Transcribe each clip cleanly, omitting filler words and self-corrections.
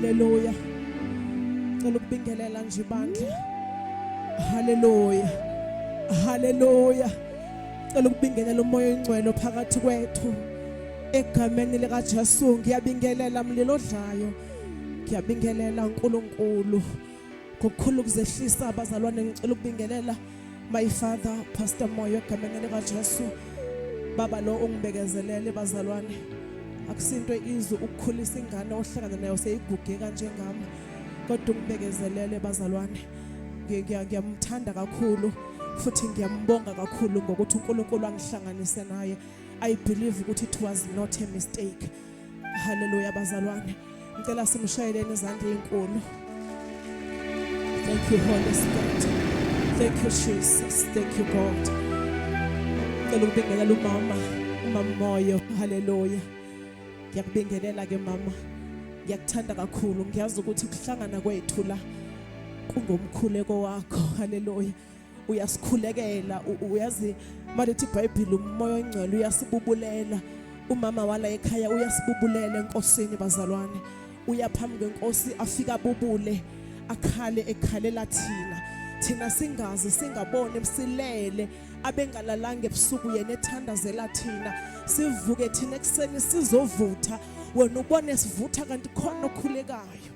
Hallelujah. Cela ukubingelela nje ibandla. Hallelujah. Hallelujah. Cela ukubingelela umoya oyingcwele phakathi kwethu. Egameni lika Jesu ngiyabingelela mlilo odlayo. Ngiyabingelela uNkulunkulu. Ngokukhulu ukuzehlisa abazalwane ngicela ukubingelela my father Pastor Moyo egameni lika Jesu. Baba lo ungibekezelele bazalwane. Akusinto izwe ukukhulisa ingane ohlangana nayo seyiguge kanje ngami. Kodwa ungibekezelele bazalwane. Ngiyamthanda kakhulu futhi ngiyambonga kakhulu ngokuthi uNkulunkulu angihlanganise naye. I believe ukuthi it was not a mistake. Hallelujah bazalwane. Ngicela simshayeleni izandla ezinkulu. Thank you Holy Spirit. Thank you Jesus. Thank you God. Ngicela ukubingelela umama Moyo. Hallelujah. Ngiyakubingelela ke mama. Ngiyakuthanda kakhulu. Ngiyazi ukuthi kuhlangana kwethu la kungomkhuleko wakho. Hallelujah. Uyasikhulekela uyazi malithi iBhayibheli umoya oyingcwele uyasibubulela. Umama wala ekhaya uyasibubulela enkosini bazalwane. Uyaphambi kwenkosi afika bubule akhale ekhalela thina singazi singabone emsilele abengalalanga ebusuku yena ethandazela thina sivuke thina ekseni sizovutha wena ubone sivutha kanti khona okhulekayo.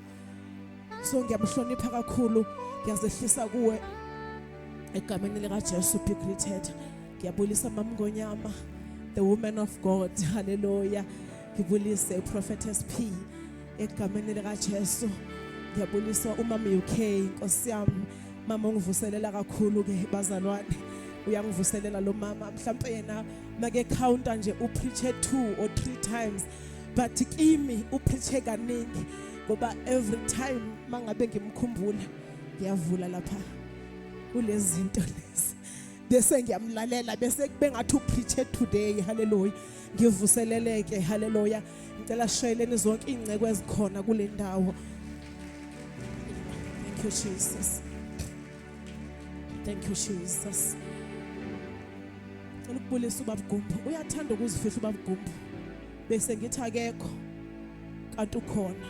So ngiyamhlonipha kakhulu ngiyazehlisa kuwe egameni lika Jesu be greeted. Ngiyabulisa mama Ngonyama the woman of God. Hallelujah. Ngibulise prophetess P egameni lika Jesu. Ngiyabulisa umama UK Nkosi yami. Mama ungivuselela kakhulu ke bazalwane. Uyangivuselela lo mama mhlawumbe yena make counter nje upreache 2 or 3 times but kimi upreache kaningi ngoba every time mangabe ngimkhumbula ngiyavula lapha kulezi zinto lezi bese ngiyamlalela bese kube ngathi upreache today. Hallelujah. Ngivuseleleke. Hallelujah. Ngicela shayeleni zonke ingceke ezikhona kule ndawo. Thank you Jesus. Thank you Jesus. Ukubulisa ubaba Gumbo. Uyathanda ukuzifihla ubaba Gumbo. Bese ngithi akekho kanti ukhona.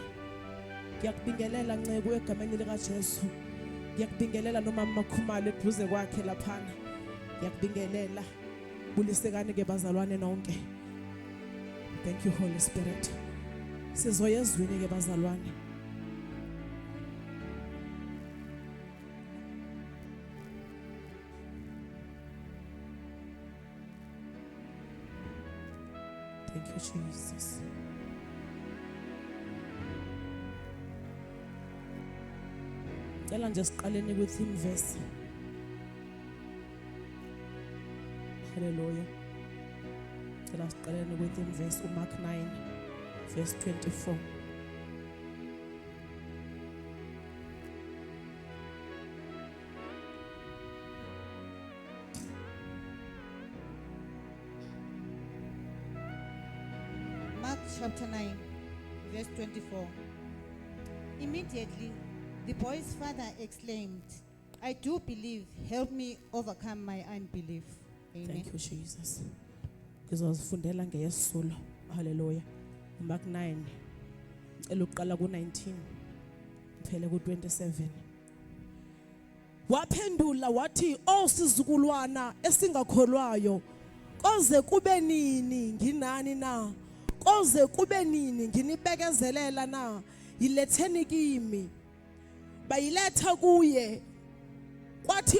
Ngiyakubingelela nceke egameni lika Jesu. Ngiyakubingelela noma Makhumalo eduze kwakhe laphana. Ngiyakubingelela. Bulisekani ke bazalwane nonke. Thank you Holy Spirit. Sizoyezwini ke bazalwane. Thank you Jesus. Ngicela nje siqaleni ku theme verse. Hallelujah. Ngicela siqaleni ku theme verse Mark 9 verse 24. Mark chapter 9 verse 24. Immediately the boy's father exclaimed, I do believe, help me overcome my unbelief. Amen. Thank you Jesus. Ngizozifundela ngeyesulo. Hallelujah. Mark 9 ngicela uqala ku19 phele ku27. Waphendula wathi sizukulwana esingakholwayo koze kube nini nginani na? Koze kube nini nginibekezelela na? Yiletheni kimi. Bayiletha kuye. Kwathi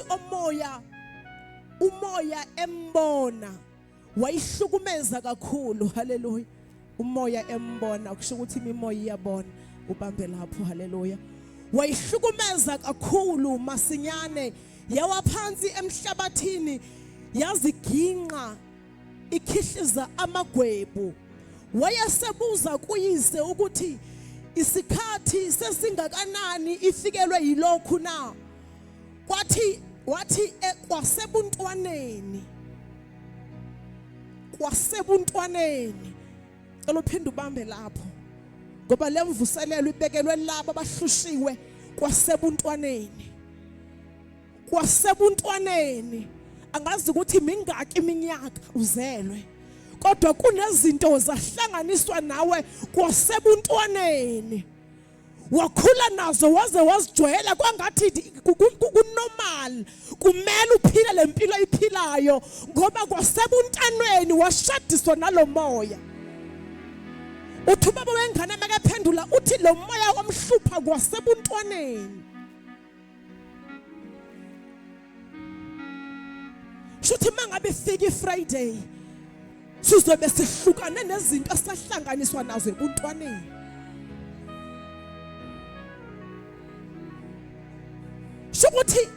umoya embona wayihlukumeza kakhulu. Hallelujah. Umoya embona kusho ukuthi imimoya iyabona. Ubambe lapho. Hallelujah. Wayihlukumeza kakhulu masinyane yawa phansi emhlabathini yaziginqa ikhihliza amagwebu. Wayesebuza kuyise ukuthi isikhathi sesingakanani ifikelwe yilokhu na? Wathi kwasebuntwaneni cela uphinde ubambe lapho ngoba lemvuselelo ibekelwe labo abahlushiwe kwasebuntwaneni angazi ukuthi mingaki iminyaka uzelwe kodwa kunezinto zahlanganiswa nawe kwasebuntwaneni wakhula nazo waze wazijwayela kwangathi kunormal, kumele uphile lempilo ayiphilayo ngoba kwasebuntanweni washadiswa nalomoya. Uthi ubaba wengane makaphendula uthi lo moya wamhlupha kwasebuntwaneni. Shuthi mangabe fika iFriday sizobe sihlukane nezinto esahlanganiswa nazo ebuntwaneni. Shokuthi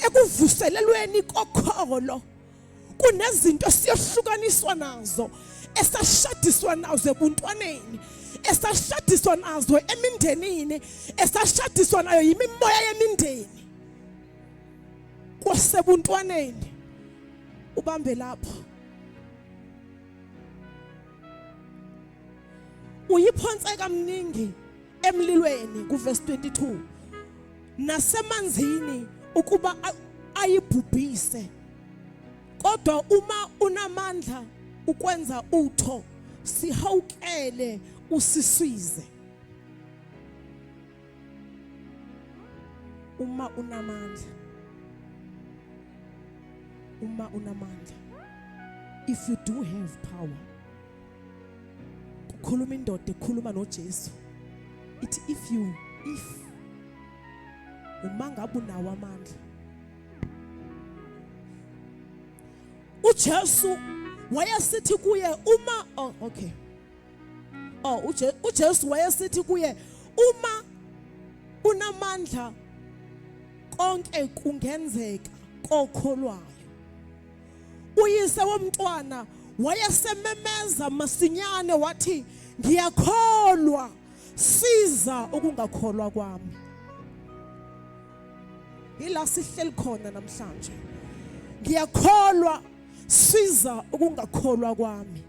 ekuvuselelweni kokholo kunezinto siyahlukaniswa nazo esashadiswa nazo ebuntwaneni, esashadiswa nazo emindenini, esashadiswa nayo yimimoya yemindeni kwasebuntwaneni. Ubambe lapho uyiphonse kamningi emlilweni kuverse 22 nasemanzini ukuba ayibhubhise, kodwa uma unamandla ukwenza utho sihawukele usiswize. Uma unamandla, if you do have power, kukhuluma indoda ekhuluma noJesu ithi if uma ngabe unawo amandla. uJesu wayesithi kuye uJesu wayesithi kuye uma unamandla konke kungenzeka kokholwayo. Uyise womntwana wayesememeza masinyane wathi ngiyakholwa, siza ukungakholwa kwami. Ila sihleli khona namhlanje, ngiyakholwa, siza ukungakholwa kwami.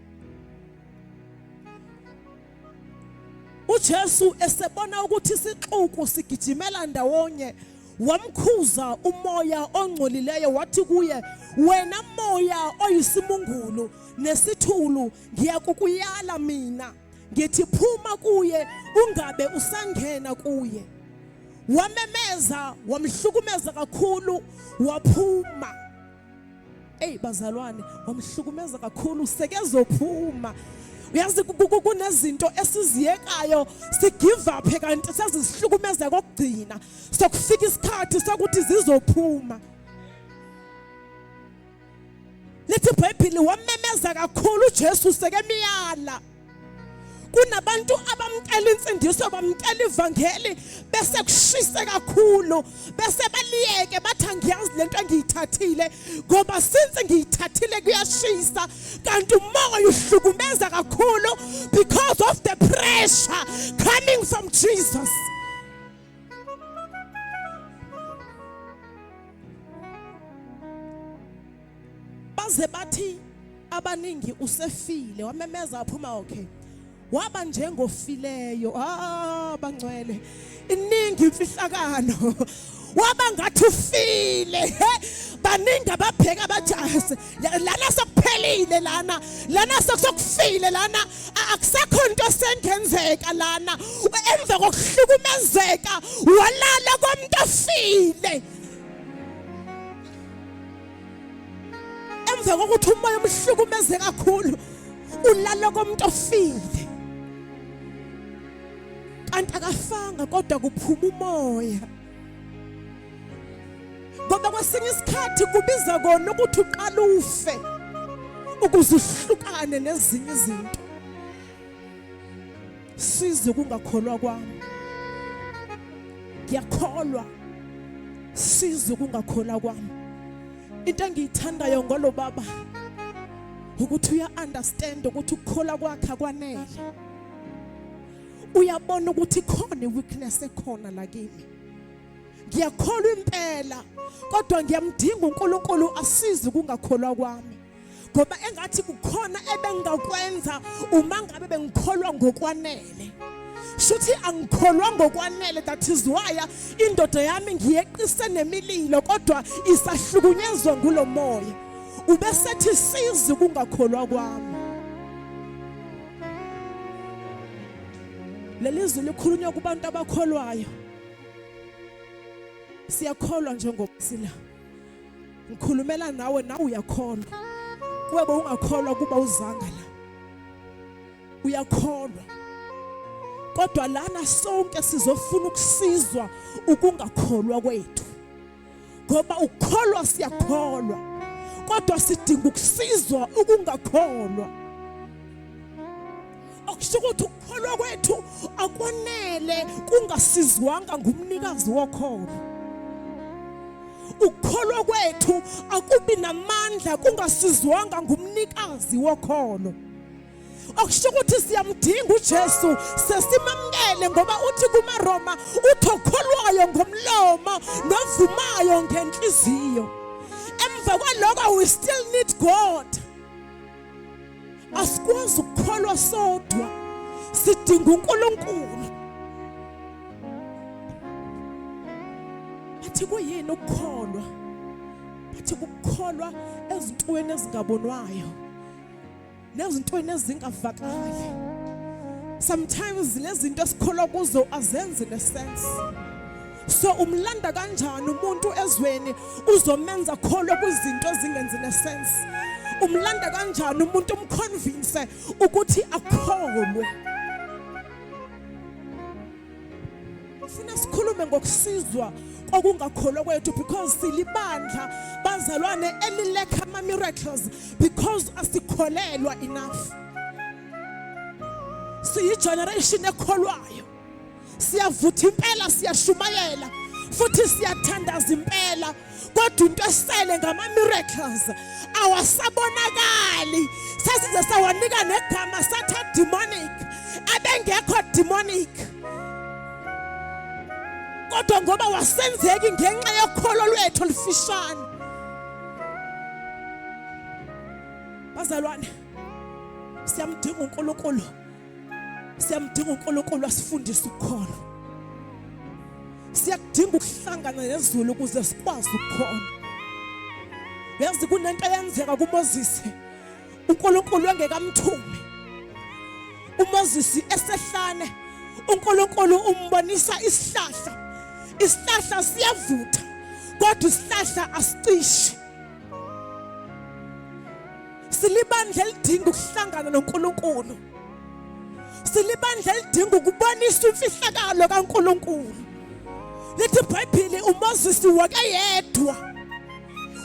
uJesu esebona ukuthi isixuku sigijimela ndawonye wamkhuza umoya ongcolileyo wathi kuye, wena moya oyisimungulu nesithulu, ngiyakukuyala mina ngithi phuma kuye ungabe usangena kuye. Wamemeza, wamhlukumeza kakhulu, waphuma. Bazalwane, wamhlukumeza kakhulu sekezophuma. Uyazi kunezinto esiziyekayo sigive up kanti sezisihlukumeza kokugcina sokufika isikhathi sokuthi zizophuma. Lethi iBhayibheli wamemeza kakhulu uJesu sekemiyala. Kunabantu abamcela insindiso, bamcela ivangeli bese kushise kakhulu, bese baliyeke bathi angiyazi lento engiyithathile ngoba since ngiyithathile kuyashisa, kanti umoya uhlukumeza kakhulu because of the pressure coming from Jesus. Baze bathi abaningi usefile, wamemeza aphuma. Okay, waba njengofileyo. Bangcwele iningi imfihlakalo, waba ngathi ufile. Baningi ababheka bathi lana sokuphelile, lana sokufile, lana akusekho into esengenzeka, lana emva kokuhlukumezeka walala komuntu ofile. Emva kokuthi umoya umhlukumeze kakhulu ulala komuntu ofile, kanti akafanga kodwa kuphuma umoya. Ngoba kwesinye isikhathi kubiza kona ukuthi uqala ufe ukuze uhlukane nezinye izinto. Size kungakholwa kwami, ngiyakholwa, size kungakholwa kwami. Into engiyithandayo ngolo baba ukuthi uya understand ukuthi ukukholwa kwakhe akwanele. Uyabona ukuthi khona weakness ekhona la kimi. Ngiyakholwa impela kodwa ngiyamdinga uNkulunkulu asize kungakholwa kwami. Ngoba engathi kukhona ebengakwenza uma ngabe bengikholwa ngokwanele. Shuthi angikholwa ngokwanele, that is why indoda yami ngiyeqise nemililo kodwa isahlukunyezwa ngulo moya. Ubesethi size kungakholwa kwami. lelizwi likhulunywa kubantu abakholwayo. Siyakholwa njengoba sila. Ngikhulumela nawe uyakholwa. Kuba ungakholwa kuba uzanga la. Uyakholwa. Kodwa lana sonke sizofuna ukusizwa ukungakholwa kwethu. Ngoba ukholwa siyakholwa. Kodwa sidinga ukusizwa ukungakholwa. Okusho ukuthi ukukholwa kwethu akwanele kungasizwanga ngumnikazi wokholo. Ukukholwa kwethu akubi namandla kungasizwanga ngumnikazi wokholo. Okusho ukuthi siyamdinga uJesu sesimamkele ngoba uthi kumaRoma uthi okholwayo ngomlomo novumayo ngenhliziyo. Emva kwalokho we still need God. Asikwazi ukukholwa sodwa, sidinga uNkulunkulu. Bathi kuyini ukukholwa? Bathi ukukholwa ezintweni ezingabonwayo nezintweni ezingavakali. Sometimes lezi zinto esikholwa kuzo azenzi nesense. So umlanda kanjani umuntu ezweni uzomenza kholwe kwizinto ezingenzi nesense? Umlanda kanjani umuntu umconvince ukuthi akholwe? Ufuna sikhulume ngokusizwa okungakholwa kwethu because silibandla bazalwane elilekha ama miracles because asikholelwa enough. Siyi generation ekholwayo. Siyavutha impela, siyashumayela futhi siyathandaza impela, kodwa into esele ngama miracles awasabonakali. Sasize sawanika negama satha demonic, abengekho demonic. Kodwa ngoba wasenzeki ngenxa yokholo lwethu lifishane. Bazalwane, siyamdinga uNkulunkulu. Siyamdinga uNkulunkulu asifundise ukukhona. Siyakudinga ukuhlangana nezulu ukuze sikwazi ukukhona. Yazi kunento eyenzeka kuMoses. uNkulunkulu engekamthumi. uMoses esehlane, uNkulunkulu umbonisa isihlahla. Isihlahla siyavutha, kodwa isihlahla asicishe. Silibandla elidinga ukuhlangana noNkulunkulu. Silibandla elidinga ukubonisa imfihlakalo kaNkulunkulu. Lithi iBhayibheli uMoses wakayedwa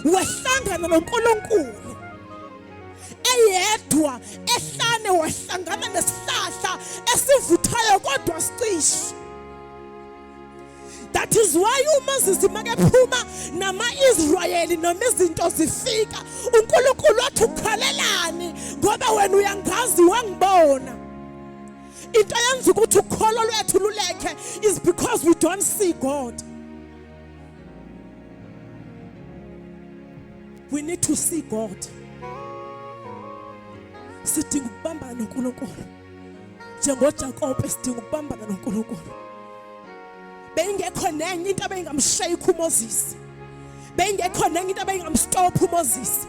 wahlangana noNkulunkulu. Eyedwa ehlane wahlangana nesihlahla esivuthayo kodwa sicishe. That is why uMoses makephuma nama-Israyeli noma izinto zifika, uNkulunkulu wathi ukhalelani ngoba wena uyangazi wangibona. Into eyenza ukuthi ukholo lwethu lulekhe is because we don't see God. We need to see God. Sidinga ukubambana noNkulunkulu. NjengoJakobe sidinga ukubambana noNkulunkulu. Bengekho nenye into abengamshayikho uMoses. Bengekho nenye into abengamstopha uMoses.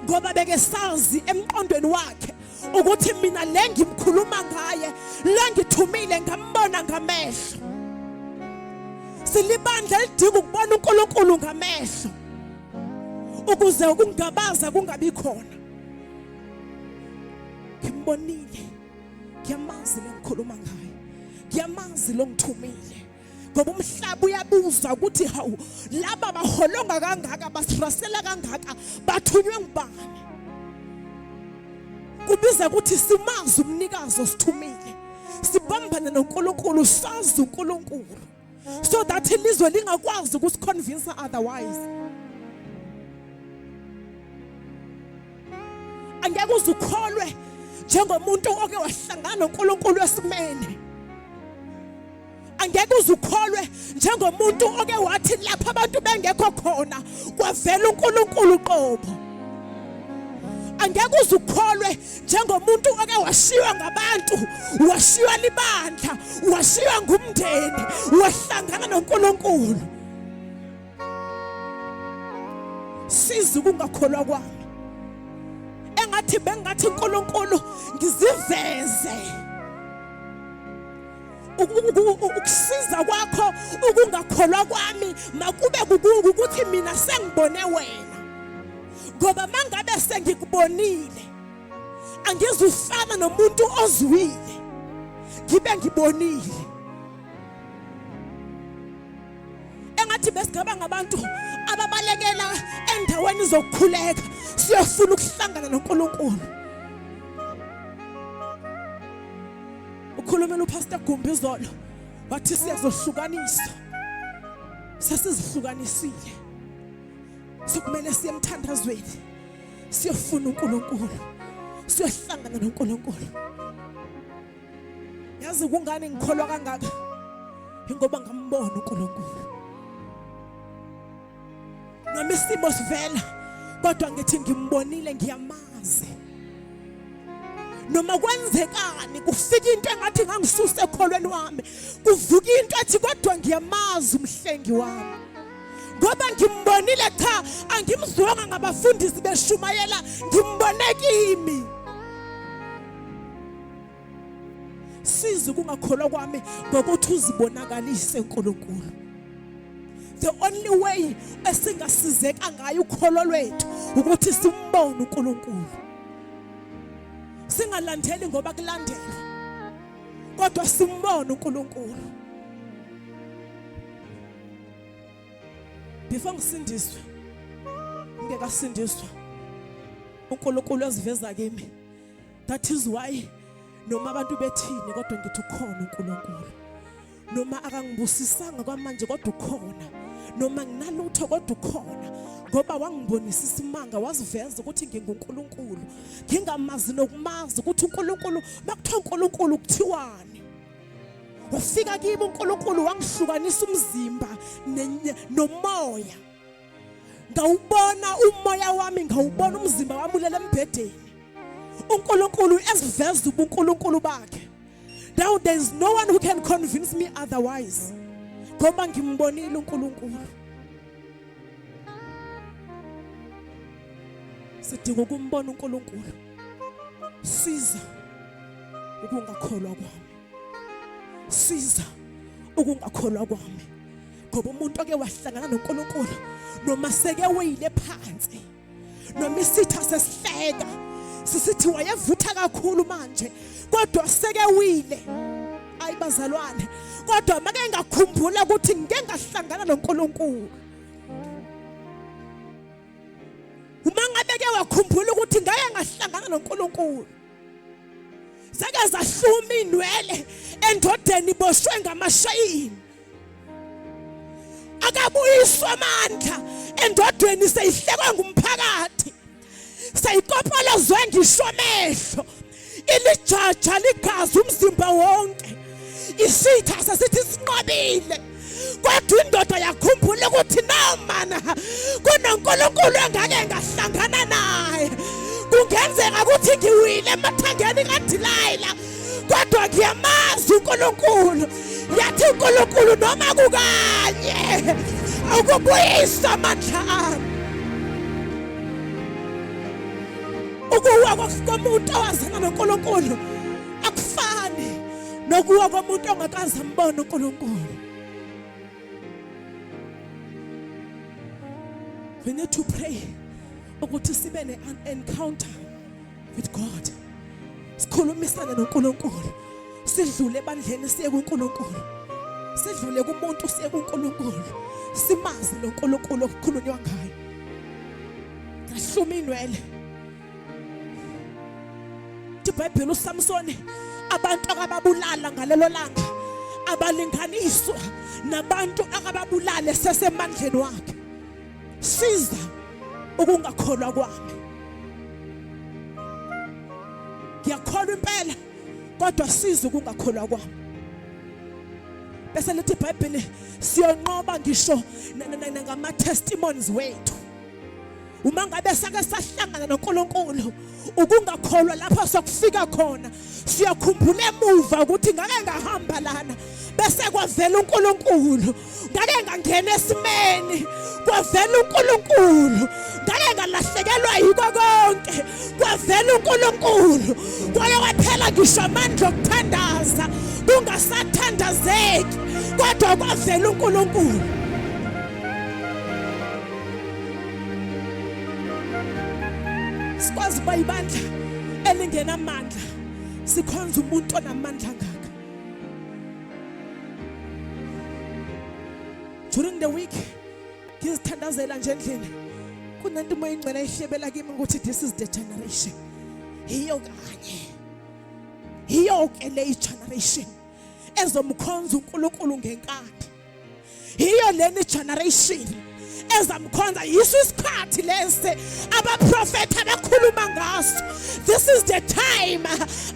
Ngoba beke sazi emqondweni wakhe ukuthi mina lengimkhuluma ngaye, lengithumile ngambona ngamehlo. Silibandla lidinga ukubona uNkulunkulu ngamehlo ukuze ukungabaza kungabi khona. Ngimbonile, ngiyamazi lengikhuluma ngaye, ngiyamazi lo ngithumile. Ngoba umhlaba uyabuza ukuthi hawu laba baholonga kangaka basirasela kangaka bathunywe ngubani? Kubiza ukuthi simazi umnikazi osithumile, sibambane noNkulunkulu, sazi uNkulunkulu, so that ilizwe lingakwazi ukusiconvince otherwise. Angeke uzukholwe njengomuntu oke wahlangana noNkulunkulu esimene. Angeke uzukholwe njengomuntu oke wathi lapha abantu bengekho khona kwavela uNkulunkulu qobo. Angeke uzukholwe njengomuntu oke washiywa ngabantu, washiywa libandla, washiywa ngumndeni, wahlangana noNkulunkulu. Siza ukungakholwa kwami. Bengathi uNkulunkulu ngiziveze ukusiza kwakho ukungakholwa kwami makube ukuthi mina sengibone wena. Ngoba mangabe sengikubonile angizufana nomuntu ozwile ngibe ngibonile. Engathi besigaba ngabantu ababalekela endaweni zokukhuleka siyofuna ukuhlangana noNkulunkulu. Ukhulumela uPastor Gumbizolo wathi siyazohlukanisa. Sesizihlukanisile. Sokumele siye emthandazweni. Siyofuna uNkulunkulu. Siyohlangana noNkulunkulu. Yazi kungani ngikholwa kangaka? Ingoba ngambona uNkulunkulu. Nami isimo sivela kodwa ngithi ngimbonile ngiyamazi. Noma kwenzekani kufika into engathi ngangisuse ekholweni wami, kuvuka into ethi kodwa ngiyamazi umhlengi wami. Ngoba ngimbonile cha angimzwanga ngabafundisi beshumayela, ngimbone kimi. Siza kungakholwa kwami ngokuthi uzibonakalise uNkulunkulu. The only way esingasizeka ngayo ukholo lwethu ukuthi simbone uNkulunkulu. Singalandeli ngoba kulandelwa kodwa simbone uNkulunkulu. Before ngisindiswe ngekasindiswa uNkulunkulu aziveza kimi. That is why noma abantu bethini kodwa ngithi ukhona uNkulunkulu. Noma akangibusisanga kwamanje kodwa ukhona. Noma nginalutho kodwa ukhona. Ngoba wangibonisa isimanga waziveza ukuthi nginguNkulunkulu. Ngingamazi nokumazi ukuthi uNkulunkulu bakuthiwa uNkulunkulu kuthiwani. Wafika kimi uNkulunkulu wangihlukanisa umzimba nomoya. Ngawubona umoya wami, ngawubona umzimba wami ulele embhedeni. uNkulunkulu esiveza ubuNkulunkulu bakhe. Now there is no one who can convince me otherwise. Ngoba ngimbonile uNkulunkulu. Sidinga ukumbona uNkulunkulu. Siza ukungakholwa kwami. Siza ukungakholwa kwami. Ngoba umuntu oke wahlangana noNkulunkulu noma seke weyile phansi, noma isitha sesihleka sisithi wayevutha kakhulu manje kodwa seke wile. Ayi bazalwane, kodwa make ngakhumbula ukuthi ngeke ngahlangana noNkulunkulu. Uma ngabe ke wakhumbula ukuthi ngeke ngahlangana noNkulunkulu, zake zahluma inwele endodeni iboshwe ngamashayini. Akabuyiswa amandla endodeni seyihlekwa ngumphakathi. Sayikopolozwe ngisho amehlo. Ilijaja ligazi umzimba wonke. Isitha sasithi sinqobile. Kodwa indoda yakhumbula ukuthi namana kunoNkulunkulu engake ngahlangana naye. Kungenzeka ukuthi ngiwile emathangeni kaDelilah kodwa ngiyamazi uNkulunkulu. Yathi uNkulunkulu noma kukanye ukubuyisa amandla ami. Ukuwa komuntu owazana noNkulunkulu akufani nokuwa komuntu ongakaze ambone uNkulunkulu. We need to pray ukuthi sibe an encounter with God. Sikhulumisane noNkulunkulu. Sidlule ebandleni siye kuNkulunkulu. Sidlule kumuntu siye kuNkulunkulu. Simazi noNkulunkulu okukhulunywa ngayo. Ngahluma inwele. iBhayibheli uSamson abantu akababulala ngalelo langa abalinganiswa nabantu akababulala sesemandleni wakhe. Siza ukungakholwa kwami. Ngiyakholwa impela kodwa siza ukungakholwa kwami. Bese lethi iBhayibheli siyonqoba ngisho ngama testimonies wethu. Uma ngabe sake sahlangana noNkulunkulu ukungakholwa lapho sokufika khona siyakhumbula emuva ukuthi ngake ngahamba lana bese kwavela uNkulunkulu, ngake ngangena esimeni kwavela uNkulunkulu, ngake ngalahlekelwa yiko konke kwavela uNkulunkulu, kwaye kwaphela kwala ngisho amandla okuthandaza kungasathandazeki kodwa kwavela uNkulunkulu. Sikwazi ukuba ibandla elingenamandla sikhonza umuntu onamandla ngaka. During the week ngizithandazela nje endlini kunento moya ingcwele ihlebela kimi ukuthi this is the generation. Hiyo ke le generation ezomkhonza uNkulunkulu ngenkani. Hiyo leni generation ezamkhonza yiso isikhathi lesi abaprofeti abakhuluma ngaso. This is the time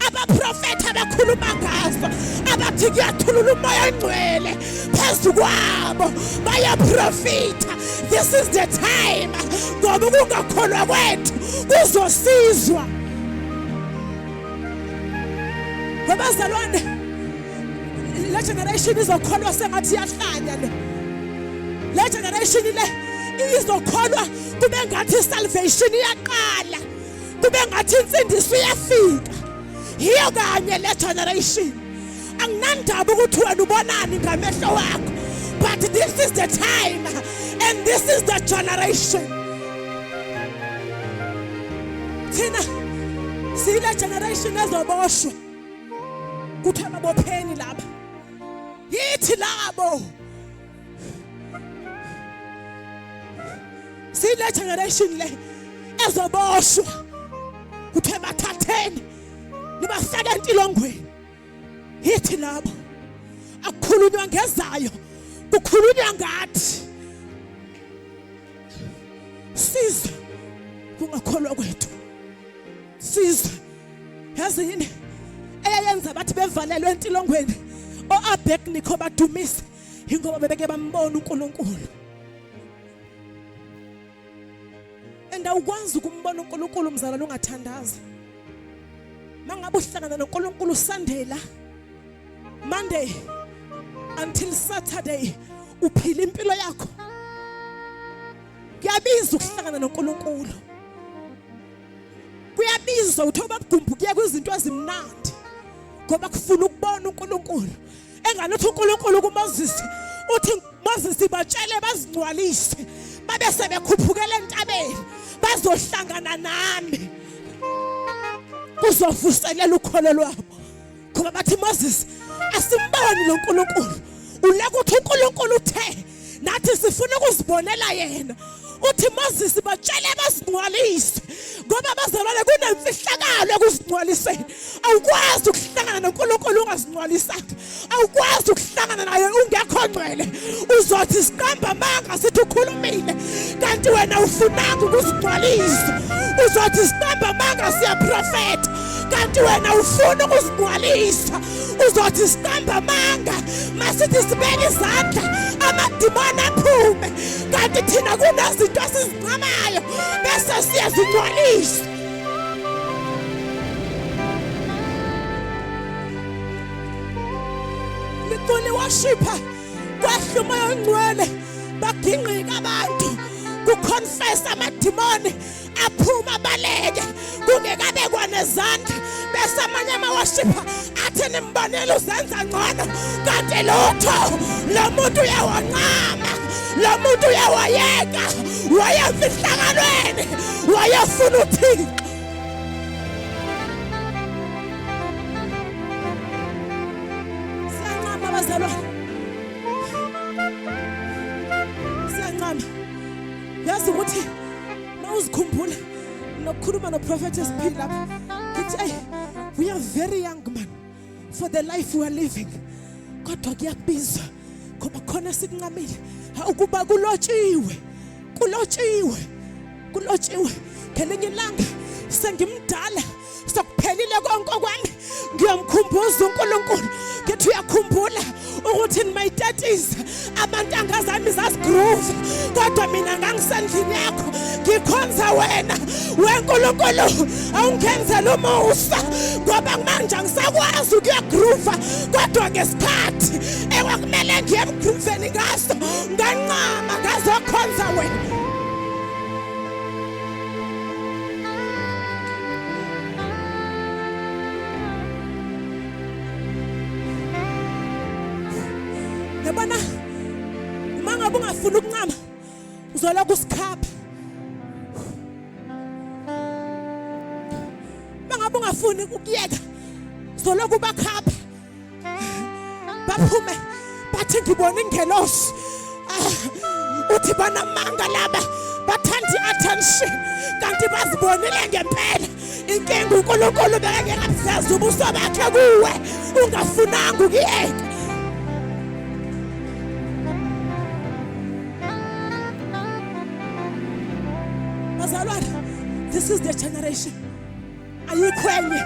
abaprofeti abakhuluma ngaso abathi kuyathulula umoya ongcwele phezu kwabo bayaprofita. This is the time ngoba ukungakholwa kwethu kuzosizwa. Babazalwane, le generation izokholwa sengathi iyahlanya le. Le generation le izokholwa kube ngathi salvation iyaqala, kube ngathi insindiso iyafika. Hiyo kanye le generation. Anginandaba ukuthi wena ubonani ngamehlo wakho, but this is the time and this is the generation. Thina sile generation ezoboshwa kuthi ababopheni laba. Yithi labo sile generation le ezoboshwa kuthi bathatheni nibafaka entilongweni. Yithi labo akukhulunywa ngezayo kukhulunywa ngathi. Siza kungakholwa kwethu. Siza yazi yini eyenza bathi bevalelwe entilongweni oAbednego badumise ingoba bebeke bambona uNkulunkulu. Awukwazi ukumbona uNkulunkulu mzalwane ungathandazi. Mangabe uhlangana noNkulunkulu Sandela Monday until Saturday uphila impilo yakho. Kuyabiza ukuhlangana noNkulunkulu. Kuyabiza uthoba kugumbuke kwizinto ezimnandi ngoba kufuna ukubona uNkulunkulu. Enganothi uNkulunkulu kuMoses uthi Moses batshele bazingcwalise babe sebekhuphukela entabeni bazohlangana nami kuzovuselela ukholo lwabo. Ngoba bathi Moses asimboni lo uNkulunkulu. Uleka uthi uNkulunkulu uthe nathi sifuna ukuzibonela yena. Uthi Moses batshele bazingcwalise ngoba bazalwane kunemfihlakalo ekuzingcwaliseni. Awukwazi ukuhlangana noNkulunkulu ungazingcwalisanga. Awukwazi ukuhlangana naye ungekho ngcwele. Uzothi siqamba amanga sithi ukhulumile kanti wena ufunanga ukuzingcwalisa. Uzothi siqamba amanga siyaprofeta kanti wena ufuna ukuzingcwalisa. Uzothi siqamba amanga masithi sibeke izandla amadimoni aphume kanti thina kunezinto esizincamayo bese siyazingcwalisa. Likuli worshipa kwehla umoya ongcwele bagingqika abantu kuconfess amadimoni aphuma baleke kungekabekwa nezandla bese amanye ama-worshipa athi nimbonele uzenza ngcono kanti lutho lo muntu uyawancama, lo muntu uyawayeka, wayemfihlakalweni wayefuna uThixo. Siyancama bazalwane, siyancama. Yazi ukuthi mawuzikhumbula nokukhuluma noProphetess P lapha ngithi we are very young man for the life we are living. Kodwa kuyakubiza ngoba khona sikuncamile ukuba kulotshiwe ngelinye ilanga sengimdala sokuphelile konke kwami ngiyamkhumbuza uNkulunkulu ngithi uyakhumbula ukuthi in my 30s abantanga zami zazigroove kodwa mina ngangisendlini yakho ngikhonza wena weNkulunkulu awungenzela umusa ngoba manje ngisakwazi ukuyagroove kodwa ngesikhathi ekwakumele ngiye emgrooveni ngaso ngancama ngazokhonza wena. Yabona uma ngabe ungafuna ukuncama uzola kusikhapha. Mangabe ungafuni ukuyeka uzola kubakhapha. Baphume bathi ngibona ingelosi. Uthi banamanga laba bathanda i-attention kanti bazibonile ngempela. Inkinga uNkulunkulu bekengekabuzeza ubuso bakhe kuwe ungafunanga ukuyeka. Bazalwane, this is the generation. Ayikwenye.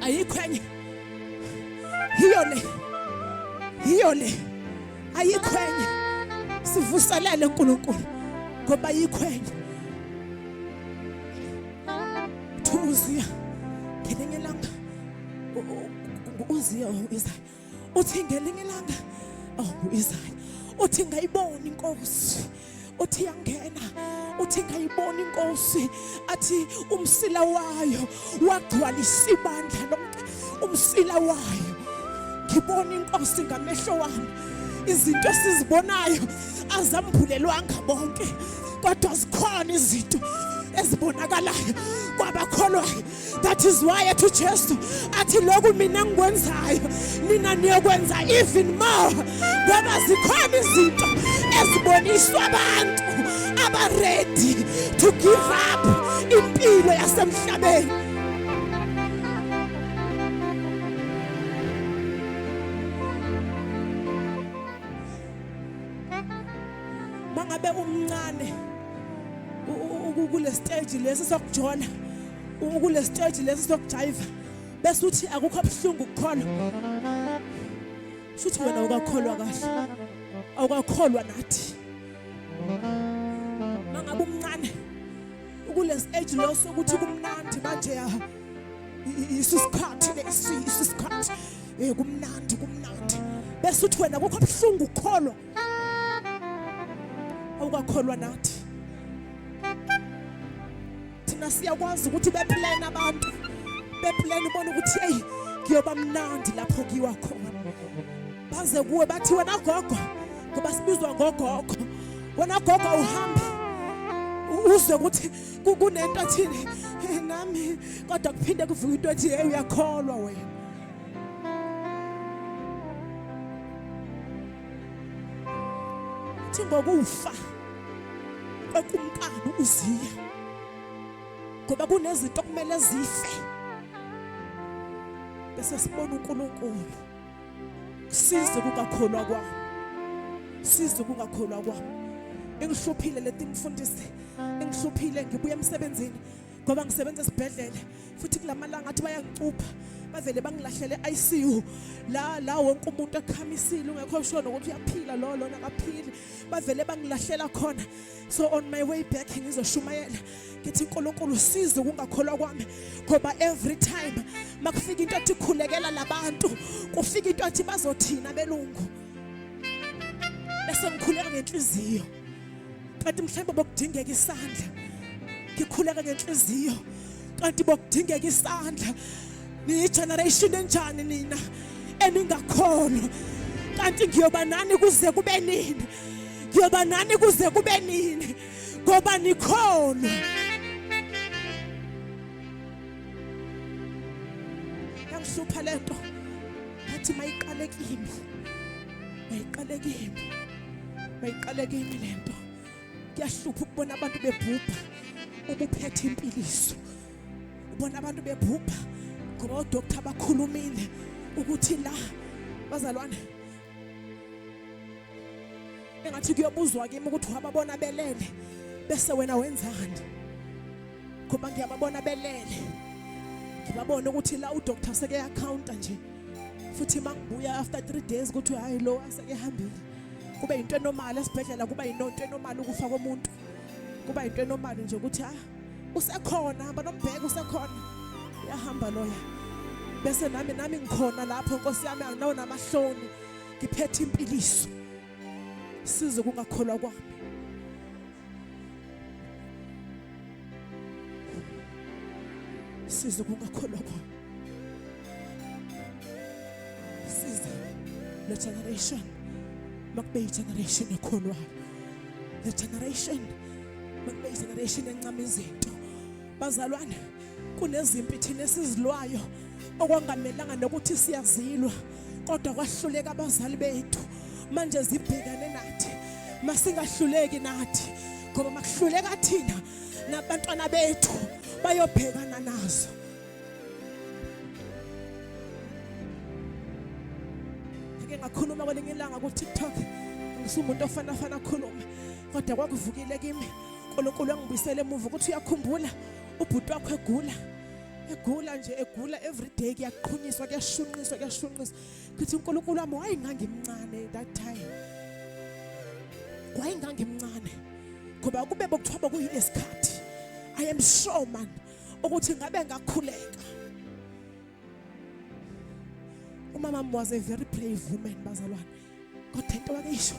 Ayikwenye. Hiyo le. Ayikwenye. Sivuselele uNkulunkulu ngoba ayikwenye. Uziya ngelinye ilanga uziya uIsaya uthi ngelinye ilanga uIsaya uthi ngayibona inkosi uthi yangena uthi ngayibona inkosi athi umsila wayo wagcwalisa ibandla lonke umsila wayo ngibona inkosi ngamehlo wami izinto sizibonayo azambulelwanga bonke kodwa zikhona izinto ezibonakalayo kwabakholwayo. That is why ethi Jesu athi lokhu mina ngikwenzayo nina niyokwenza even more ngoba zikhona izinto eziboniswa abantu aba ready to give up impilo yasemhlabeni. Mangabe umncane kule stage lesi sokujona kule stage lesi sokujiva bese uthi akukho buhlungu ukukholwa futhi wena ukakholwa kahle awukakholwa nathi. Mangabe umncane kule stage lo sokuthi kumnandi manje isikhathi lesikhathi kumnandi bese uthi wena akukho buhlungu ukukholwa awukakholwa nathi. Siyakwazi ukuthi beplan abantu beplan ubona ukuthi hey kuyoba mnandi lapho kiwa khona baze kuwe bathi wena gogo ngoba sibizwa ngogogo wena gogo uhamba uzwe ukuthi kunento athini nami kodwa kuphinde kuvuka into ethi hey uyakholwa wena. Thi ngokufa kwekumkani uziya ngoba kunezinto kumele zife bese sibona uNkulunkulu size kungakholwa kwami size kungakholwa kwami. Engihluphile leti mfundisi engihluphile ngibuye emsebenzini ngoba ngisebenza esibhedlela futhi kulamalanga athi bayangicupha bavele bangilahlele ICU la wonke umuntu ekhamisile ungekho shona ukuthi uyaphila lona akaphili bavele bangilahlela khona. So on my way back ngizoshumayela ngithi uNkulunkulu size kungakholwa kwami ngoba every time makufika into ethi khulekela labantu kufika into ethi bazothina belungu bese ngikhuleka ngenhliziyo kanti mhlawumbe bokudingeka isandla ngikhuleka ngenhliziyo kanti bokudingeka isandla. Ni generation enjani nina eningakholwa kanti ngiyoba nani kuze kube nini ngiyoba nani kuze kube nini ngoba nikholwa. Yangihlupha lento athi mayiqale kimi lento kuyahlupha ukubona abantu bebhubha ubuphethe impiliso ubona abantu bebhubha ngoba odokotela bakhulumile ukuthi la bazalwane engathi kuyobuzwa kimi ukuthi wababona belele bese wena wenzani ngoba ngiyababona belele ngibabona ukuthi la udokotela seke account nje futhi mangibuya after 3 days ukuthi hayi lo aseke hambile kube into enormal esibhedlela kuba into enormal ukufa komuntu kuba into enormal nje ukuthi usekhona hamba nombheka usekhona uyahamba loya bese nami ngikhona lapho Nkosi yami anginawo namahloni ngiphethe impiliso size kungakholwa kwami. Size kungakholwa kwami. Size le generation makube generation ekholwayo, le generation makube generation encama izinto. Bazalwane, kunezimpi thina esizilwayo okwangamelanga nokuthi siyazilwa, kodwa kwahluleka abazali bethu manje zibhekane nathi. Masingahluleki nathi ngoba makuhluleka thina nabantwana bethu bayobhekana nazo. Ake ngakhuluma kwelinye ilanga ku TikTok, ngisumuntu ofana khuluma, kodwa kwakuvukile kimi uNkulunkulu angibuyisele emuva ukuthi uyakhumbula ubhuti wakho egula nje every day, kuyaqhunyiswa kuyashunqiswa. Kuthi uNkulunkulu wami wayengangimncane that time, wayengangimncane ngoba kube bokuthiwa kuyilesikhathi. I am sure man ukuthi ngabe ngakhuleka. Umama was a very brave woman bazalwane, kodwa into wakisho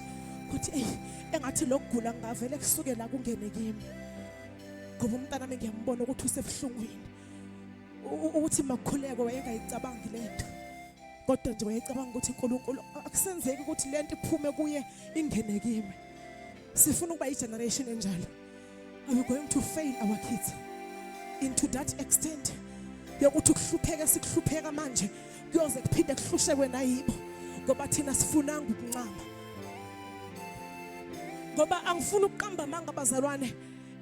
ukuthi engathi lokugula ngavele kusuke la kungene kimi ngoba umntana wami ngiyambona ukuthi usebuhlungwini, ukuthi makukhuleka wayengayicabangi lento, kodwa nje wayecabanga ukuthi uNkulunkulu akusenzeki ukuthi lento iphume kuye ingene kimi. Sifuna ukuba igeneration enjalo. Are we going to fail our kids into that extent yokuthi kuhlupheka sikuhlupheka manje kuyoze kuphinde kuhlushekwe nayibo ngoba thina sifunanga ukuncama? Ngoba angifuni ukuqamba manga bazalwane,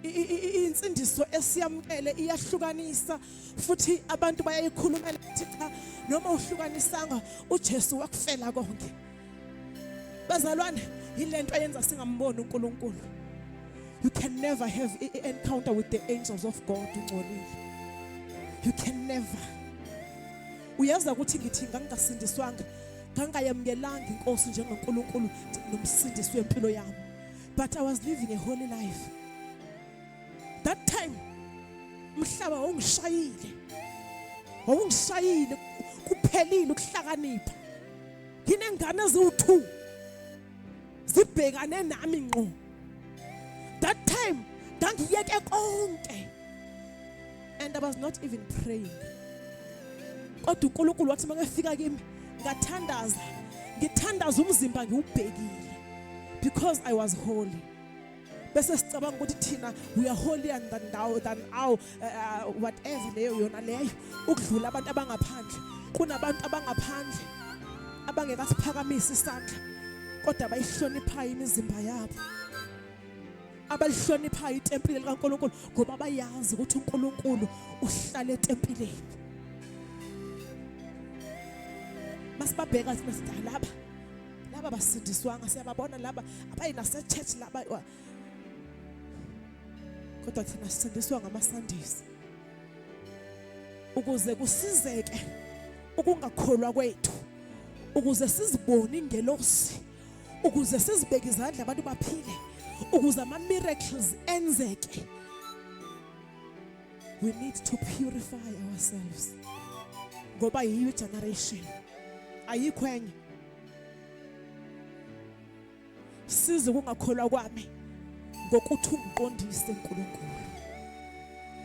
insindiso esiyamkele iyahlukanisa futhi abantu bayayikhulumela ukuthi cha noma uhlukanisanga uJesu wakufela konke. Bazalwane, yilento eyenza singamboni uNkulunkulu. You can never have an encounter with the angels of God ungcolile. You can never. Uyaza ukuthi ngithi ngangasindiswanga, ngangayamkelanga inkosi njengoNkulunkulu nomsindisi wempilo yami. But I was living a holy life. That time umhlaba wawungishayile kuphelile ukuhlakanipha. Nginengane eziwu2 zibhekane nami ngqo. That time ngangiyeke konke and I was not even praying. Kodwa uNkulunkulu wathi makefika kimi ngithandaza umzimba ngiubhekile because I was holy. Bese sicabanga ukuthi thina we are holier than our whatever leyo yona leyo ukudlula abantu abangaphandle. Kunabantu abangaphandle abangekasiphakamisa isandla kodwa bayihloniphayo imizimba yabo, abalihloniphayo itempile likaNkulunkulu ngoba bayazi ukuthi uNkulunkulu uhlala etempileni. Masibabheka sisidala laba basindiswanga, siyababona laba abayinase church laba, kodwa thina sisindiswa ngamaSundays ukuze kusizeke ukungakholwa kwethu, ukuze sizibone ingelosi, ukuze sizibeke izandla abantu baphile, ukuze ama miracles enzeke. We need to purify ourselves ngoba yiyo generation ayikho enye. Size kungakholwa kwami ngokuthi ungiqondise uNkulunkulu,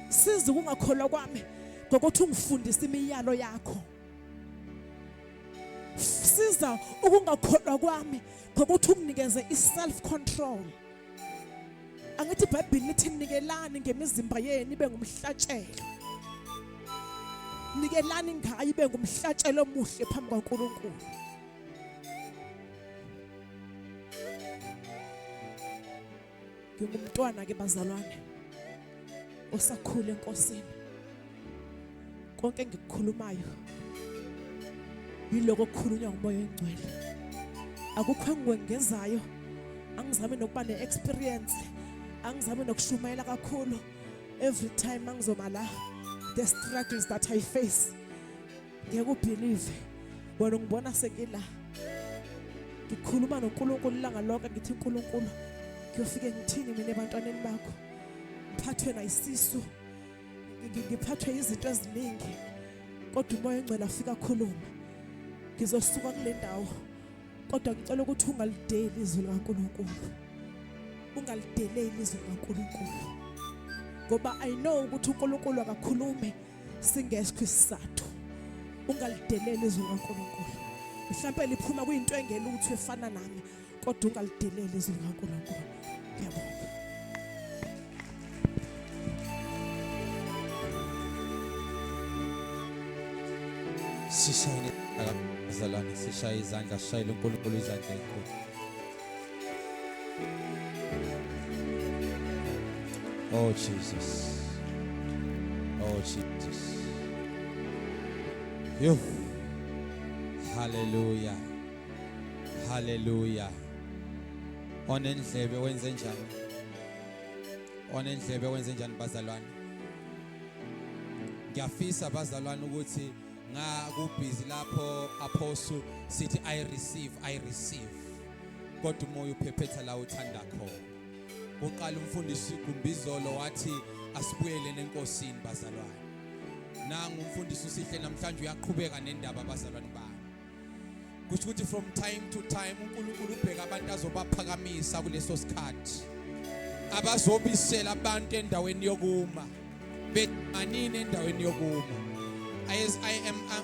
size kungakholwa kwami ngokuthi ungifundise imiyalo yakho, siza ukungakholwa kwami ngokuthi unginikeze iself control. Angithi iBhayibheli lithi nikelani ngemizimba yenu ibe ngumhlatshelo, nikelani ngayo ibe ngumhlatshelo omuhle phambi kwaNkulunkulu. Ngingumntwana ke bazalwane osakhula enkosini. Konke engikukhulumayo yiloko okukhulunywa nguMoya oNgcwele. Akukho engikwengezayo, angizami nokuba neexperience, angizami nokushumayela kakhulu. Every time angizoma la the struggles that I face, ngiyakubelieve wena ngibona sengila ngikhuluma noNkulunkulu langa lonke ngithi uNkulunkulu kuyofike ngithini mina ebantwaneni bakho, ngiphathwe nayisisu, ngiphathwe izinto eziningi, kodwa uMoya oNgcwele afika khuluma. Ngizosuka kule ndawo kodwa ngicela ukuthi ungalideli izwi likaNkulunkulu, ungalideleli izwi likaNkulunkulu ngoba I know ukuthi uNkulunkulu akakhulume singekho isizathu. Ungalideleli izwi likaNkulunkulu. mhlawumbe liphuma kuyinto engelutho efana nami kodwa ungalideleli izwi likaNkulunkulu. Ngiyabonga. Sishayile abazalwane, sishaye izandla, sishayile uNkulunkulu izandla enkulu. Oh Jesus. Oh Jesus. Yo. Hallelujah. Hallelujah. Onendlebe wenze njani? Onendlebe wenze njani bazalwane? Ngiyafisa bazalwane ukuthi kubhizi lapho apostle sithi I receive kodwa umoya uphephetha la uthanda khona. Uqala umfundisi Gumbizolo wathi asibuyele nenkosini bazalwane. Nangu umfundisi usihle namhlanje uyaqhubeka nendaba bazalwane bami. Kusho ukuthi from time to time uNkulunkulu ubheka abantu azobaphakamisa kuleso sikhathi. Abazobisela abantu endaweni yokuma. Bemanini endaweni yokuma.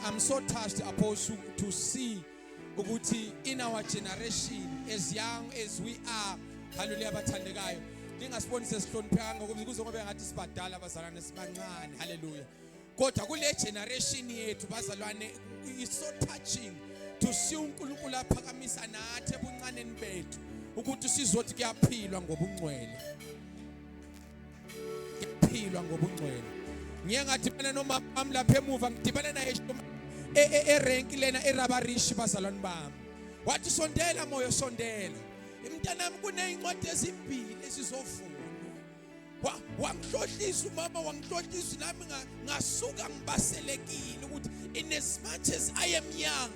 I'm so touched, Apostle, to see ukuthi in our generation, as young as we are, hallelujah, bathandekayo, ningasiboni sesihlonipheka ngoba kuzobe ngathi sibadala abazalwane sibancane, hallelujah. Kodwa kule generation yethu bazalwane, it's so touching to see uNkulunkulu aphakamisa nathi ebuncaneni bethu ukuthi sizothi kuyaphilwa ngobungcwele. Kuyaphilwa ngobungcwele. Ngiyangadibana nomama lapha emuva ngidibana naye erenki lena eRabarish bazalwane bami. Wathi sondela moyo sondela. Imntanami kuneincwadi ezimbili esizofuna. Wangihlohlisa umama wangihlohlisa nami ngasuka ngibaselekile ukuthi in as much as I am young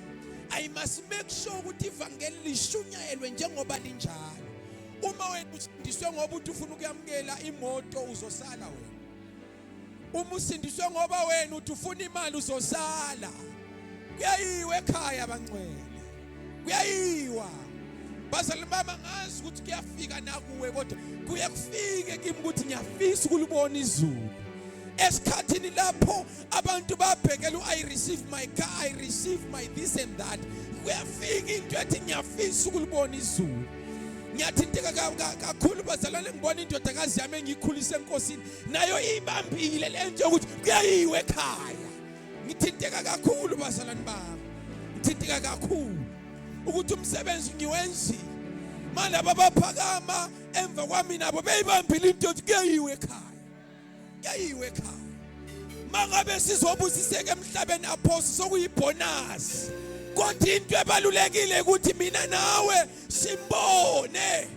I must make sure ukuthi ivangeli lishunyayelwe njengoba linjalo. Uma wena usindiswe ngoba uthi ufuna ukuyamkela imoto uzosala wena. Uma usindiswe ngoba wena uthi ufuna imali uzosala. Kuyayiwa ekhaya abangcwele. Kuyayiwa. Bazalwane bami ngazi ukuthi kuyafika nakuwe kodwa kuye kufike kimi ukuthi ngiyafisa ukulibona izulu. Esikhathini lapho abantu babhekela I receive my car, I receive my this and that. Kuyafika into ethi ngiyafisa ukulibona izulu. Ngiyathinteka kakhulu bazalwane ngibona indodakazi yami engikhulisa enkosini nayo ibambile lento ukuthi kuyayiwa ekhaya. Ngithinteka kakhulu bazalwane bami. Ngithinteka kakhulu ukuthi umsebenzi ngiwenzile. Malabo baphakama emva kwami nabo beyibambile into ethi kuyayiwa ekhaya. Kuyayiwa ekhaya. Mangabe sizobusiseke emhlabeni aphosi sokuyibonus. Kodwa into ebalulekile ukuthi mina nawe simbone.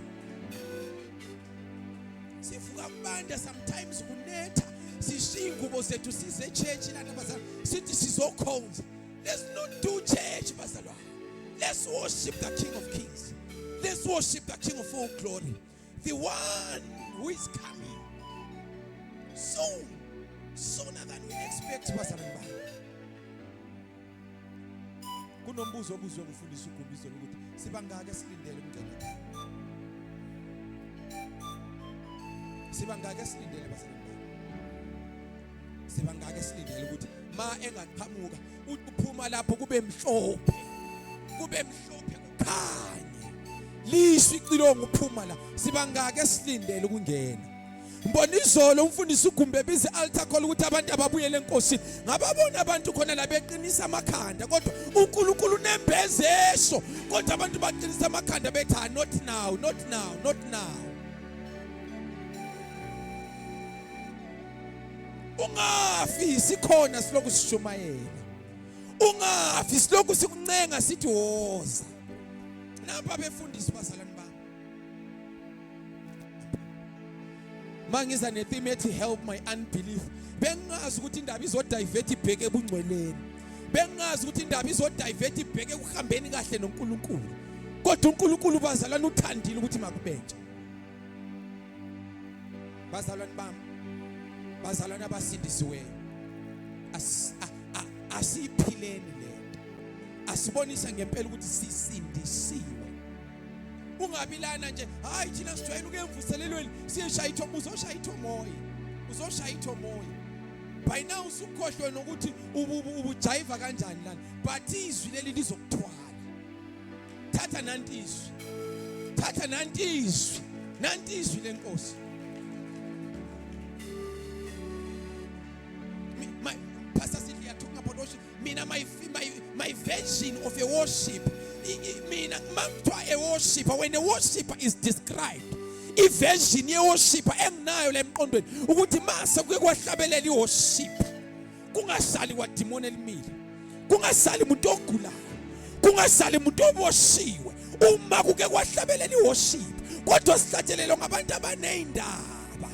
Sifuka kubanda sometimes kunetha sishiya ingubo zethu size church lana bazalwane sithi sizokhonza. Let's not do church bazalwane. Let's worship the King of Kings. Let's worship the King of all glory. The one who is coming soon. Sooner than we expect bazalwane bami. Kunombuzo obuzwe ngumfundisi uGumbizolo ukuthi sibangaka silindele umntwana. Sibangaka silindele bazalwane bami. Sibangaka silindele ukuthi ma engaqhamuka uphuma lapho kube mhlophe. Kube mhlophe kukhanye. Lishwi icilongo uphuma la. Sibangaka silindele ukungena. Mbona izolo umfundisi uGumbe bize altar call ukuthi abantu ababuyele enkosini. Ngababona abantu khona la beqinisa amakhanda kodwa uNkulunkulu nembezesho kodwa abantu baqinisa amakhanda bethi not now, not now, not now. Ungafi sikhona siloku sishumayela. Ungafi siloku sikuncenga sithi woza. Napa befundisi bazalwane bami. Mangiza netheme ethi help my unbelief. Bengazi ukuthi indaba izodivert ibheke ebungcweleni. Bengazi ukuthi indaba izodivert ibheke ukuhambeni kahle noNkulunkulu. Kodwa uNkulunkulu bazalwane uthandile ukuthi makubethe. Bazalwane bami. Bazalwane abasindisiweyo. Asiphileni lento. Asibonisa ngempela ukuthi sisindisiwe. Ungabilana nje hayi thina sijwayele ukemvuselelweni siyeshaya ithomo uzoshaya ithomoya. Uzoshaya ithomoya. By now usukhohlwe nokuthi ubujiva kanjani lana but izwi leli lizokuthwala. thatha nanti izwi. Thatha nanti izwi. Nanti izwi lenkosi. Pastor Sylvia talking about worship. Mina my version of a worship. Mina mangithiwa a worshiper, when a worshiper is described, i-version ye worshiper enginayo la emqondweni ukuthi mase kuke kwahlabelela i-worship kungasali kwadimoni elimile, kungasali umuntu ogulayo, kungasali umuntu oboshiwe uma kuke kwahlabelela i-worship. Kodwa sihlathelelo ngabantu abanezindaba,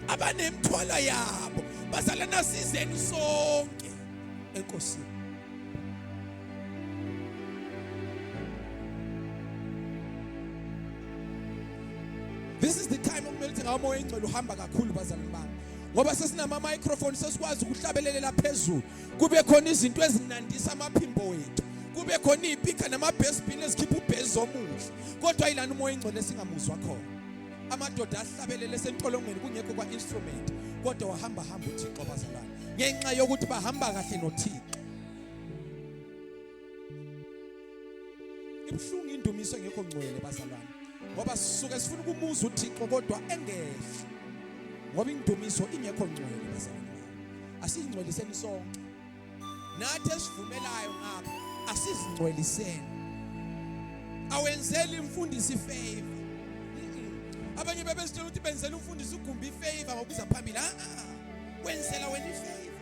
abanemthwala yabo, bazalana sizeni sonke enkosini. This is the time okumele ngamoya engcwele uhamba kakhulu bazalwane bami, ngoba sesinama microphone sesikwazi ukuhlabelelela phezulu, kube khona izinto ezinandisa amaphimbo wethu, kube khona izipika nama-bass bin ezikhipha ubhezi omuhle, kodwa yilana umoya engcwele esingamuzwa khona. Amadoda ahlabelele sentolongweni kungekho kwa-instrument, kodwa wahamba uThixo bazalwane, ngenxa yokuthi bahamba kahle noThixo. Ibuhlungu indumiso engekho ngcwele bazalwane, ngoba sisuke sifuna ukumuza uThixo kodwa engehla, ngoba indumiso ingekho ngcwele bazalwane. Asingcweliseni sonke, nathi esivumelayo ngapha asizingcweliseni. Awenzeli imfundisi favor. Abanye bebesitshela ukuthi benzela umfundisi ugumbi ifavor ngokuza phambili. Wenzela wena ifavor.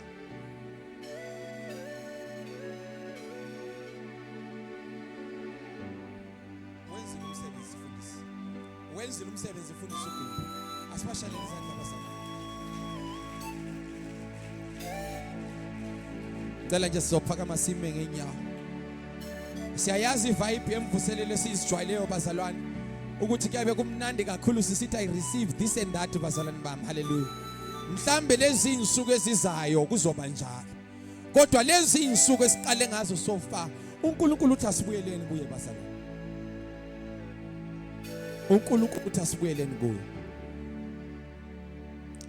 Wenzela umsebenzi mfundisi. Wenzela umsebenzi mfundisi ugumbi. Asibashale izandla basana. Cela nje sizophakama sime ngenyawo. Siyayazi vibe yemvuselelo esizijwayeleyo bazalwane, ukuthi kuyabe kumnandi kakhulu sisithi I receive this and that bazalwane bami. Hallelujah. Mhlambe lezi insuku ezizayo kuzoba njalo, kodwa lezi insuku esiqale ngazo so far uNkulunkulu uthi asibuyeleni kuye bazalwane. uNkulunkulu uthi asibuyeleni kuye.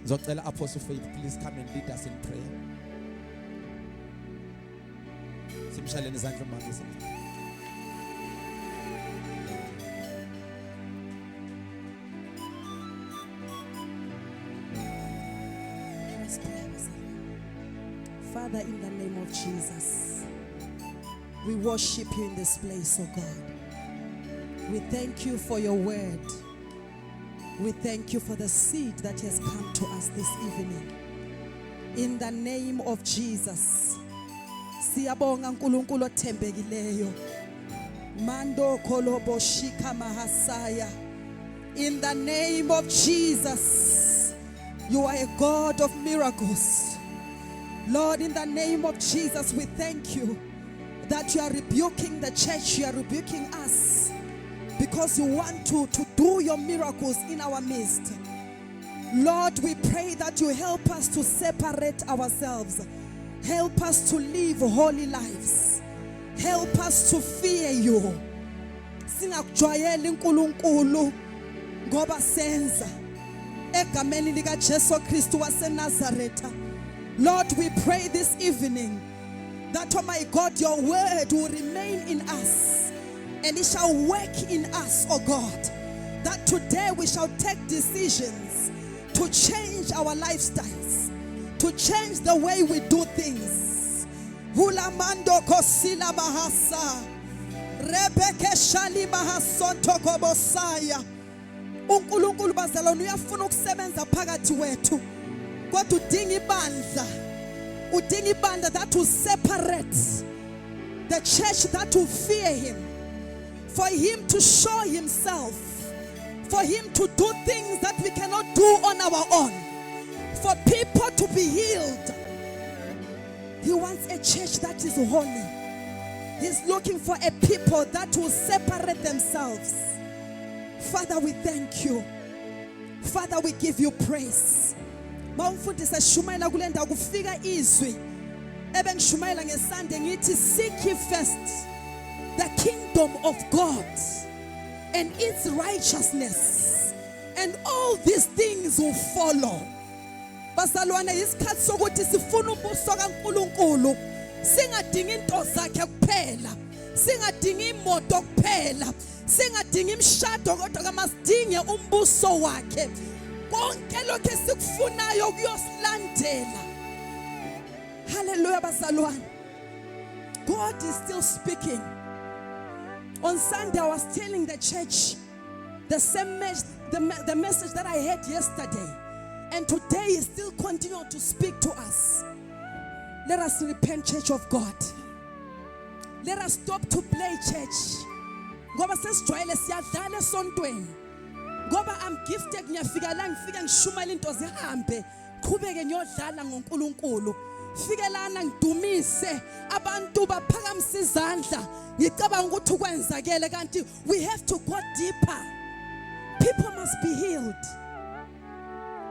Ngizocela Apostle Faith, please come and lead us in prayer. Simshaleni izandla manje. Father, in the name of Jesus, we worship you in this place, oh God. We thank you for your word. We thank you for the seed that has come to us this evening. In the name of Jesus, siyabonga uNkulunkulu othembekileyo. Mando kolobo shika mahasaya. In the name of Jesus, you are a God of miracles. Lord, in the name of Jesus, we thank you that you are rebuking the church, you are rebuking us, because you want to do your miracles in our midst. Lord, we pray that you help us to separate ourselves. Help us to live holy lives. Help us to fear you. Singakujwayeli uNkulunkulu ngoba senza egameni lika Jesu Kristu waseNazaretha. Lord, we pray this evening that, oh my God, your word will remain in us and it shall work in us, oh God. That today we shall take decisions to change our lifestyles, to change the way we do things. Hulamando kosila bahasa, Rebeke shali bahasonto kobosaya. uNkulunkulu bazalwane uyafuna ukusebenza phakathi wethu. Kodwa udinga ibandla that will separate the church, that will fear him, for him to show himself, for him to do things that we cannot do on our own, for people to be healed. He wants a church that is holy. He's looking for a people that will separate themselves. Father, we thank you. Father, we give you praise. Mawumfundisa shumayela kulenda kufika izwi ebengishumayela ngesande ngithi seek ye first the kingdom of God and its righteousness, and all these things will follow. Bazalwane, isikhathi sokuthi sifuna ubuso kaNkulunkulu, singadingi into zakhe kuphela, singadingi imoto kuphela, singadingi imshado kodwa kamasidinge umbuso wakhe. Konke lokho esikufunayo kuyosilandela. Hallelujah bazalwane. God is still speaking. On Sunday I was telling the church the same the message that I heard yesterday, and today is still continuing to speak to us. Let us repent, church of God. Let us stop to play, church. Ngoba sesijwayele siyadlala esontweni. Ngoba I'm gifted ngiyafika la ngifike ngishumayela into zihambe. Qhubeke ngiyodlala ngoNkulunkulu. Fike lana ngidumise abantu baphakamisa izandla. Ngicabanga ukuthi kwenzakele kanti we have to go deeper. People must be healed.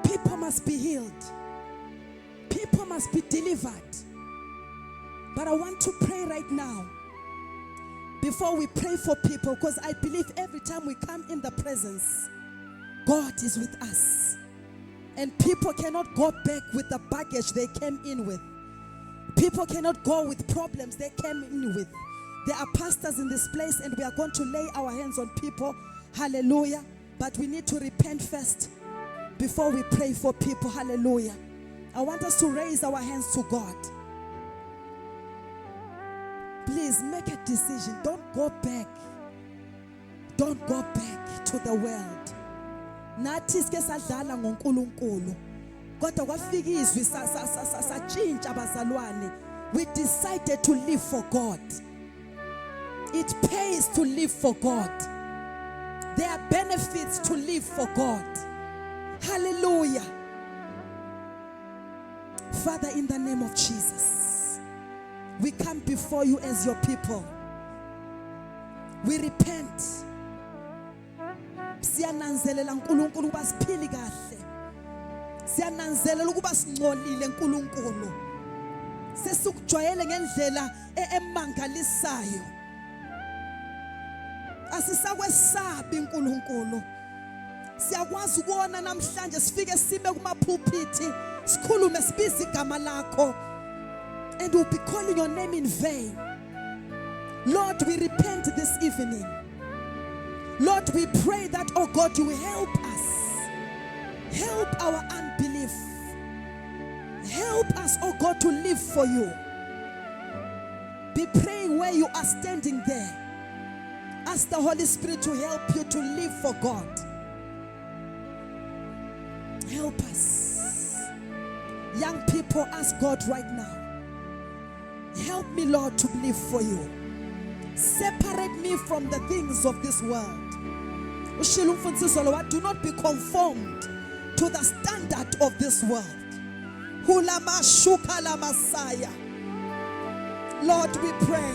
People must be healed. People must be delivered. But I want to pray right now. Before we pray for people, because I believe every time we come in the presence, God is with us. And people cannot go back with the baggage they came in with. People cannot go with problems they came in with. There are pastors in this place and we are going to lay our hands on people. Hallelujah. But we need to repent first before we pray for people. Hallelujah. I want us to raise our hands to God. Please make a decision. Don't go back. Don't go back to the world. Nathi sike sadlala ngoNkulunkulu. Kodwa kwafika izwi satshintsha abazalwane. We decided to live for God. It pays to live for God. There are benefits to live for God. Hallelujah. Father, in the name of Jesus, we come before you as your people. We repent. Siyananzelela uNkulunkulu ukuba siphili kahle. Siyananzelela ukuba singcolile uNkulunkulu. Sesukujwayele ngendlela emangalisayo. Asisakwesabi uNkulunkulu. Siyakwazi ukubona namhlanje sifike sime kuma pulpit sikhulume sibiza igama lakho. And we'll be calling your name in vain. Lord, we repent this evening. Lord, we pray that, oh God, you will help us. Help our unbelief. Help us, oh God, to live for you. Be praying where you are standing there. Ask the Holy Spirit to help you to live for God. Help us. Young people, ask God right now. Help me, Lord, to live for you. Separate me from the things of this world. Do not be conformed to the standard of this world. Lord, we pray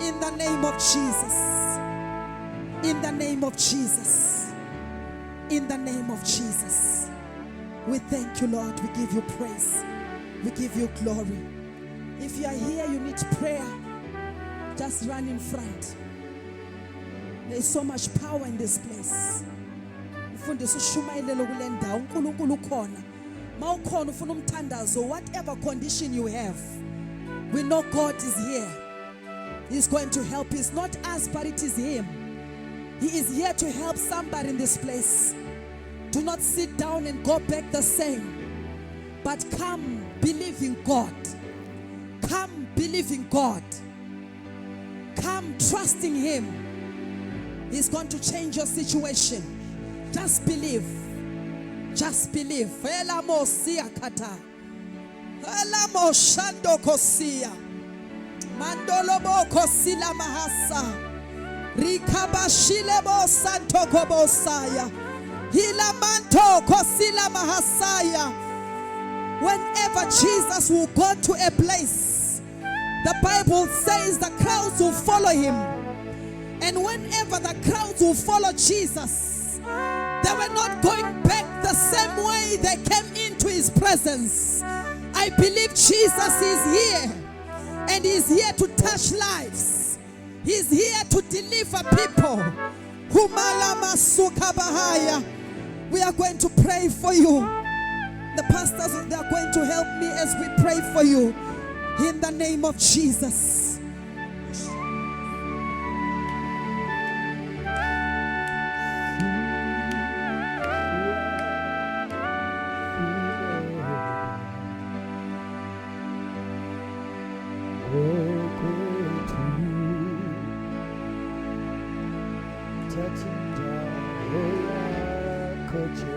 in the name of Jesus. In the name of Jesus. In the name of Jesus. We thank you, Lord. We give you praise. We give you glory. If you are here, you need prayer, just run in front. There is so much power in this place. Whatever condition you have, we know God is here. He's going to help. It's not us, but it is Him. He is here to help somebody in this place. Do not sit down and go back the same, but come believing God. Come believing God. Come trusting Him. He's going to change your situation. Just believe. Just believe. Elamo siya kata. Elamo shando kosia. Mandolobo kosila mahasa. Rikabashilebo santo kobosaya. Hilamanto kosila mahasaya. Whenever Jesus will go to a place, the Bible says the crowds will follow Him. And whenever the crowds will follow Jesus, they were not going back the same way they came into His presence. I believe Jesus is here, and He's here to touch lives. He's here to deliver people. Humalama sukabahaya. We are going to pray for you. The pastors, they are going to help me as we pray for you. In the name of Jesus. Tachinja oya koche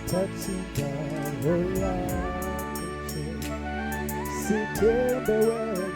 Touching down, oh yeah, sitting the way.